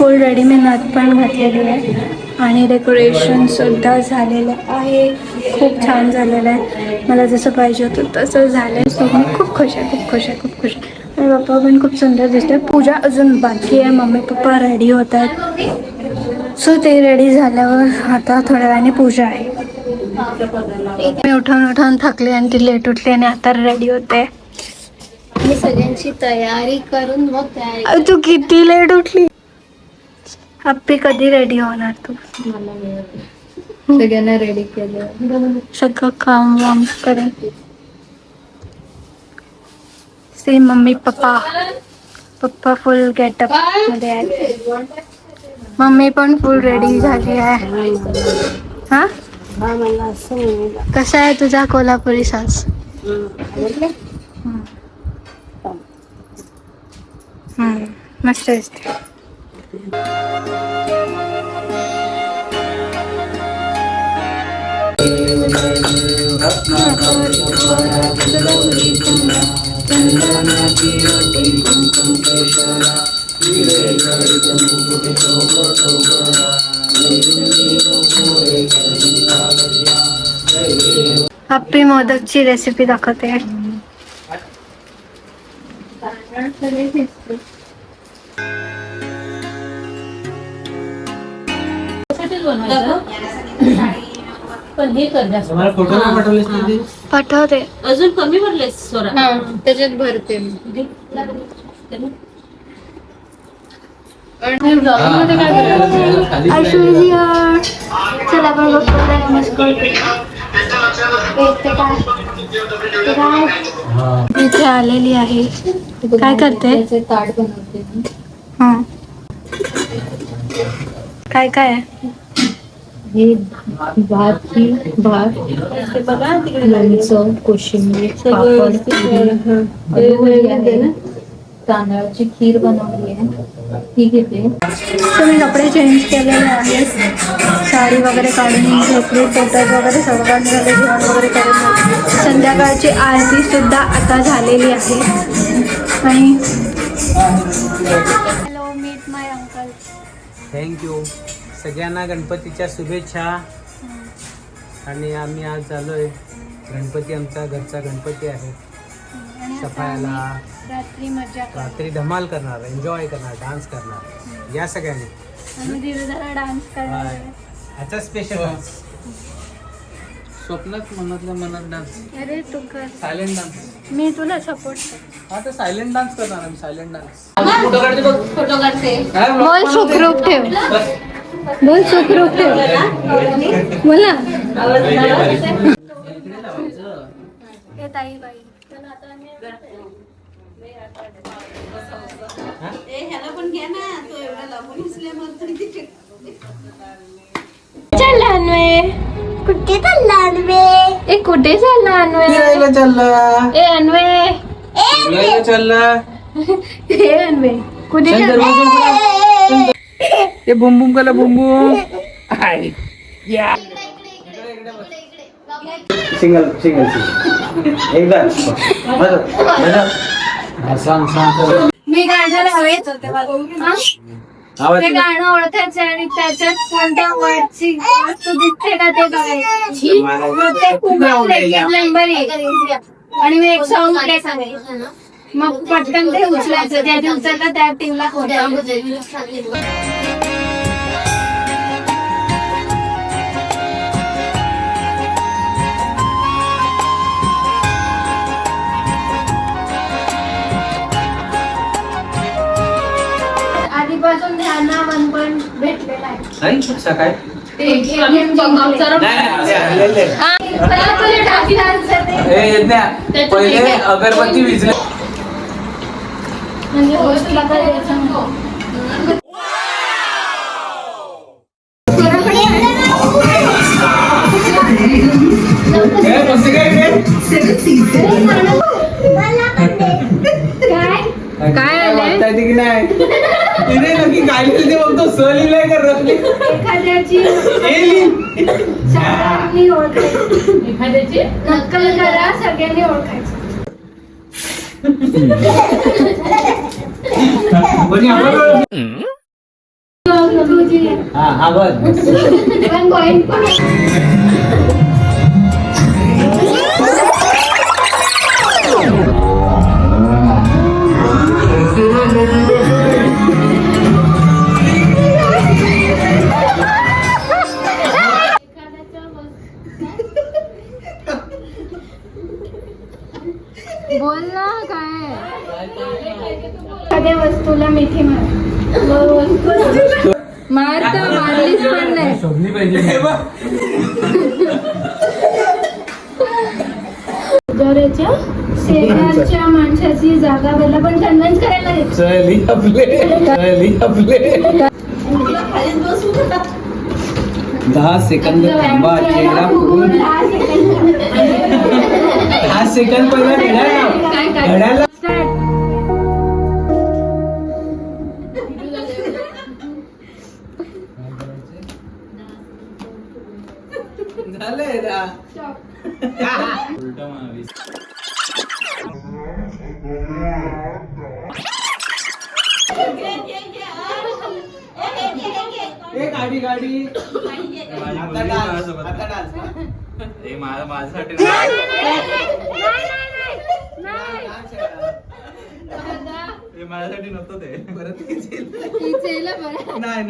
फुल ready मी नथ पण घातलेली आहे आणि डेकोरेशनसुद्धा झालेलं आहे. खूप छान झालेलं आहे. मला जसं पाहिजे होतं तसं झालं आहे. सो मी खूप खुश आहे, खूप खुश आहे, खूप खुश आहे. आणि पप्पा पण खूप सुंदर दिसते. पूजा अजून बाकी आहे. मम्मी पप्पा रेडी होत आहेत. सो ते रेडी झाल्यावर आता थोड्या वेळाने पूजा आहे. मी उठून थकली आणि ती लेट उठली आणि आता रेडी होते. मी सगळ्यांची तयारी करून मग तयारी. तू किती लेट उठली? हप्पी कधी रेडी होणार तू? मला मिळत सगळ्यांना रेडी केलं, सगळं काम वाम करेन. से मम्मी पप्पा फुल गेटअप मध्ये आहेत. मम्मी पण फुल रेडी झाली आहे. हा, मला असं कसा आहे तुझा कोल्हापुरी सास? मस्त दिसते. हप्पी मोदकची रेसिपी दाखवते. पण हे कर जास्त पाठवते. अजून कमी भरलेस सोरा. त्याच्यात भरते चला आपण नमस्कार. इथे आलेली आहे. काय करते? ताट बनवते. हा, काय काय आहे? हे भात लोणचं, कोशिंबीर, पापड, तांदळाची खीर बनवली आहे ती घेते. तर मी कपडे चेंज केलेले आहेत. साडी वगैरे काढून घेतली. फोटोज वगैरे सगळं झाले. जेवण वगैरे करून झाले. संध्याकाळची आरती सुद्धा आता झालेली आहे. आणि हॅलो, मीट माय अंकल. थँक्यू. सगळ्यांना गणपतीच्या शुभेच्छा. आणि आम्ही आज आलोय. गणपती आमचा घरचा गणपती आहे. सफायला रात्री धमाल करणार, एन्जॉय करणार, डान्स करणार. या सगळ्यांनी. आम्ही धीरे डान्स करणार. ह्याचा स्पेशल डान्स. स्वप्नात मनातल्या डान्स. अरे तू कर सायलेंट डान्स. मी तुला सपोर्ट करते. हा, तर सायलेंट डान्स करणार आम्ही. Silent dance. फोटो काढते. बोल सुखरूप ठेव. बोल सुखरूप ठेव. बोला. ताई बाई पण घ्या ना, तो एवढा लांबून चालला अन्वे. कुठे चालला अन्वे? ए कुठे चालला अन्वे? फिरायला चालला. ए अन्वे. फिरायला चालला. ए अन्वे कुठे चालला? ते बुम बुम कला बुम बुम. या सिंगल सिंगल एकदा सांग सांग. मी गाणं हवेच होते. ते गाणं ओळखायचं आणि त्याच्यात कोणत्या वर्डची वस्तू दिसते का ते बघायची. ते खूप नंबर आहे. आणि मी एक सॉन्ग प्ले सांगेन. मग पटकन ते उचलायचं. ज्याने उचललं त्या टीमला आधीपासून ध्यानावन पण भेटलेला आहे. सकाळी पहिले अगरबत्ती विजले म्हणजे गोष्टीला काय द्यायचं. काय आलंय की नाही? तिने नक्की काय लिहिलं ते बघतो. स लिहिलंय का र लिहिलंय? एखाद्याची सगळ्यांनी ओळखायची. एखाद्याची नक्कल करा, सगळ्यांनी ओळखायचं. पण आपण तुझी हा बस पण पॉइंट पण बोल ना काय एखाद्या वस्तूला मिठी मारता मारलीच पण नाही. शोधली पाहिजे शेजारच्या माणसाची जागा बदला पण कन्व्हिन्स करायला घेत. चली आपले 10 सेकंद थांबा. चेहरा फुगून 10 सेकंद पहिला घड्याला झालंय ना. उलटा म्हणाली. गाडी माझ्यासाठी माझ्यासाठी नव्हतं ते परत नाही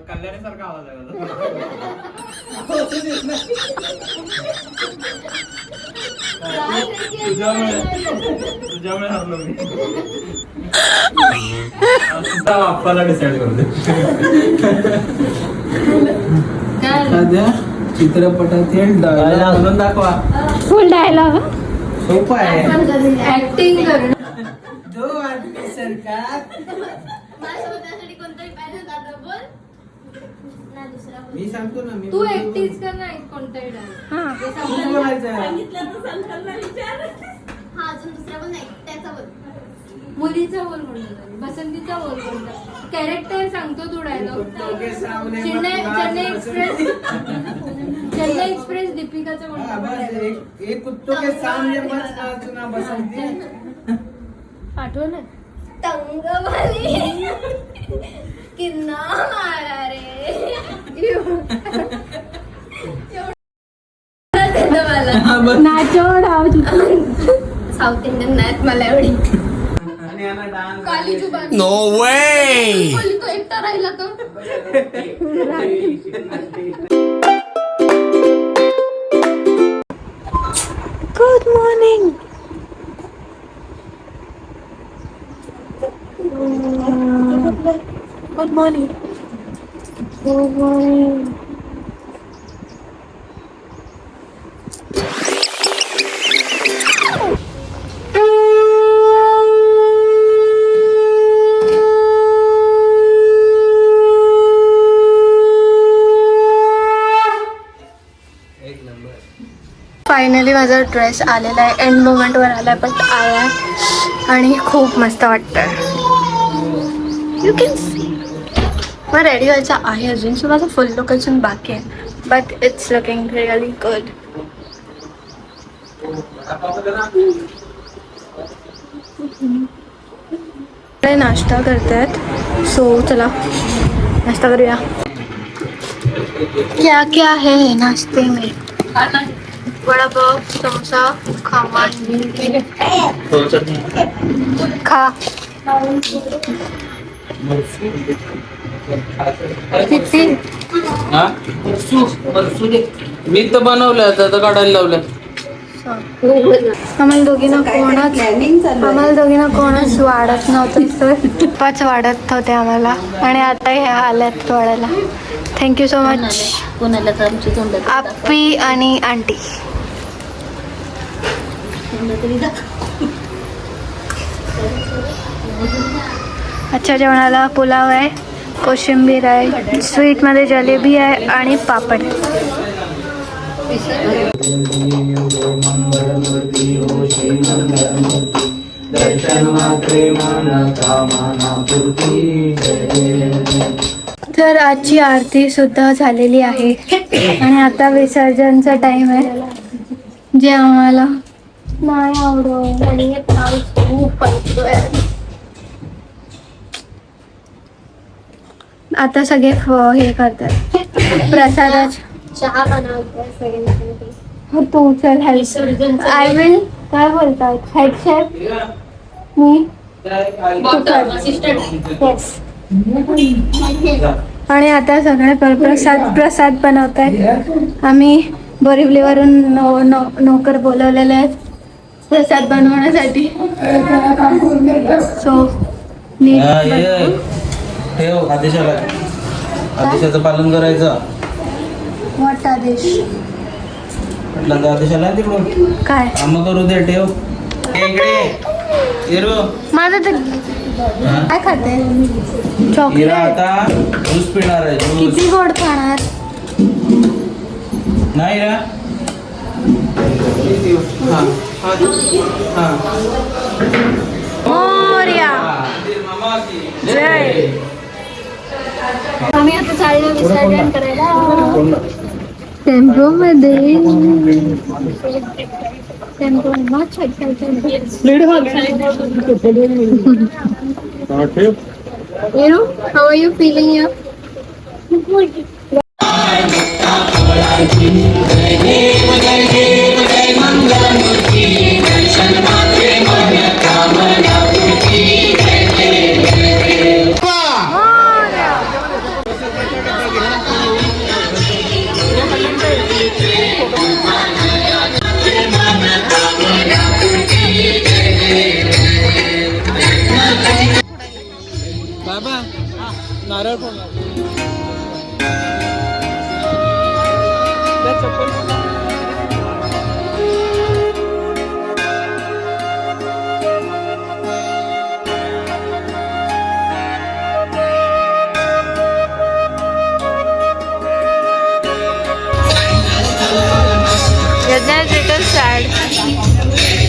कल्याणी सारखा आवाज तुझ्यामुळे हरलो मी. बाप्पाला डिसाईड करू दे. सध्या चित्रपटातील डायलॉग म्हणून दाखवा. फुल डायलॉग सोपा आहे. ऍक्टिंग करणं. दो आदमी सरकार. मी सांगतो ना. मी तू एकटीच कर ना कोणताही डायलॉग. तू बोलायचं. मुलीचा बोल म्हणतो, बसंतीचा बोल म्हणतो. कॅरेक्टर सांगतो तू डायलॉग. चेन्नई एक्सप्रेस दीपिकाचा म्हणतो. एक कुत्तों के सामने मत नाचना बसंती. आठवण आहे तंगवाली किन्ना मारा रे. नाचो डाव साऊथ इंडियन नाच मला एवढी. काली जुबान. नो वे. तो एकटा राहिला तो. Good morning. Good morning. Good morning. Finally माझा ड्रेस आलेला आहे. एंड मोमेंटवर आला आहे पण आला आहे आणि खूप मस्त वाटतं. You can see. मग रेडी व्हायचं आहे अजून. सो माझं फुल लुक अजून बाकी आहे. But it's looking really good. नाश्ता करतायत. सो चला नाश्ता करूया. क्या क्या है नाश्ते में? वड़ा पाव, समोसा, खमण, खा. किती? मी तर बनवलं आता काढायला लावलं. आम्हाला दोघींना कोणच वाढत नव्हतं. तर पाच वाढत होते आम्हाला आणि आता हे आल्यात वाढायला. थँक्यू सो मच आप्पी आणि आंटी. आजच्या जेवणाला पुलाव आहे, कोशिंबीर आहे, स्वीटमध्ये जलेबी आहे आणि पापड. तर आजची आरती सुद्धा झालेली आहे आणि आता विसर्जनचा टाइम आहे, जे आम्हाला नाही आवडत आणि त्रास खूप पडतोय. आता सगळे हे करतात प्रसादाच. चहा बनवते सगळ्यांसाठी. हो तू चल हेल्प. आय विल काय बोलतात हेड शेफ मी. येस. आणि आता सगळे प्रसाद बनवत आहेत. आम्ही बोरिवलीवरून नोकर बोलवलेले आहेत प्रसाद बनवण्यासाठी. सो ठेव आदेशाचं पालन करायचं. मोठा आदेश म्हटलं आदेशाला तिकडून काय काम करू दे. ठेव इकडे माझं तर काय खाते हिरा चॉकलेट. आता ज्यूस पिणार आहे. ज्यूस किती गोड खाणार. नाही ना. मोरया जय. आम्ही आता चाललो विसर्जन करायला टेम्पो मध्ये. टेम्पो बहुत Chhath Iru, how are you feeling here? बाबा नारळ phone Yajna is little sad.